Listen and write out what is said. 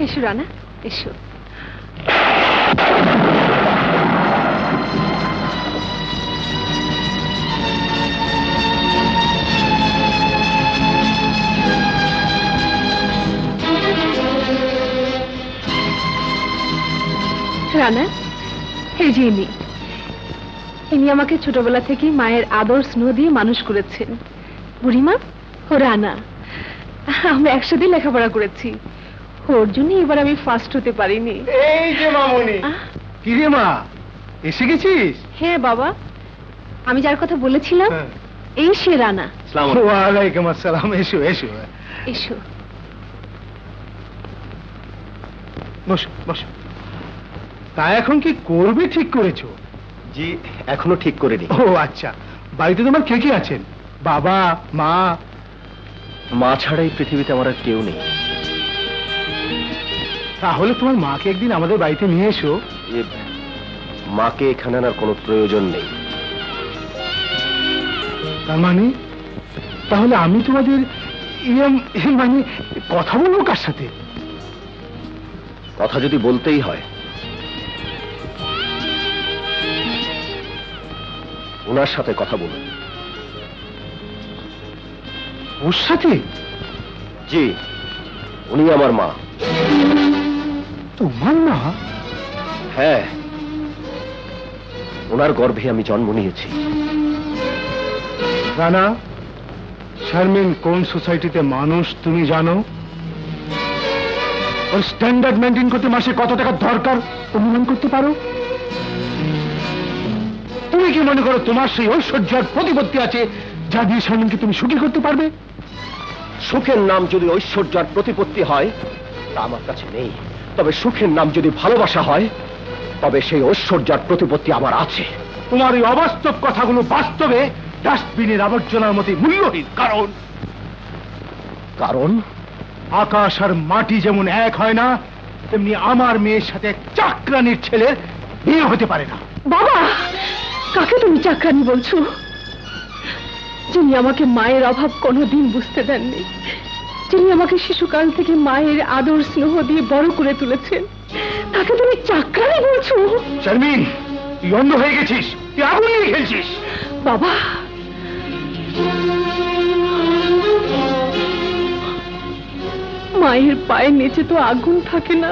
এসো রানা, এসো। রানা, এই যে ইনি আমাকে ছোটবেলা থেকে মায়ের আদর স্নেহ দিয়ে মানুষ করেছেন। বুড়িমা, ও রানা, আমরা একসাথে লেখাপড়া করেছি। ওর জন্য এবার আমি ফার্স্ট হতে পারিনি। এই যে মামুনি, কি রে মা, এসে গেছিস? হ্যাঁ বাবা, আমি যার কথা বলেছিলাম এই সে রানা। ওয়ালাইকুম আসসালাম। এসো এসো এসো, বসো বসো। তা এখন কি করবে ঠিক করেছো? জি, এখনো ঠিক করিনি। ও আচ্ছা, বাড়িতে তোমার কে কে আছেন? বাবা, মা? মা ছাড়া এই পৃথিবীতে আমার আর কেউ নেই। তাহলে তোমার মাকে একদিন আমাদের বাড়িতে নিয়ে এসো। মাকে এখানে আনার কোনো প্রয়োজন নেই। তার মানে তাহলে আমি তোমাদের মানে কথা বলবো কার সাথে? কথা যদি বলতেই হয়, ওনার সাথে কথা বলুন। ওর সাথে? জি, উনি আমার মা। তোমার মা? হ্যাঁ, ওনার গর্ভে আমি জন্ম নিয়েছি। রানা, শারমিন কোন সোসাইটিতে মানুষ তুমি জানো? ওর স্ট্যান্ডার্ড মেনটেন করতে মাসে কত টাকা দরকার অনুমান করতে পারো? তুমি কি মনে করো তোমার সেই ঐশ্বর্যের প্রতিপত্তি আছে যা দিয়ে শারমিনকে তুমি সুখী করতে পারবে? সুখের নাম যদি ঐশ্বর্য আর প্রতিপত্তি হয় তা আমার কাছে নেই, তবে সুখের নাম যদি ভালোবাসা হয় তবে সেই ঐশ্বর্য আর প্রতিপত্তি আমার আছে। তোমার এই অবাস্তব কথাগুলো বাস্তবে ডাস্টবিনের আবর্জনার মতো মূল্যহীন। কারণ কারণ আকাশ আর মাটি যেমন এক হয় না, তেমনি আমার মেয়ের সাথে চাকরানির ছেলের বিয়ে হতে পারে না। বাবা, কাকে তুমি চাকরানি বলছো? যিনি আমাকে মায়ের অভাব কোনোদিন বুঝতে দেননি, যিনি আমাকে শিশুকাল থেকে মায়ের আদর স্নেহ দিয়ে বড় করে তুলেছেন, তাকে তুমি চাকরানি বলছো? শারমিন, তুই অন্ধ হয়ে গেছিস, তুই আগুন নিয়ে খেলছিস। বাবা, মায়ের পায়ের নিচে তো আগুন থাকে না।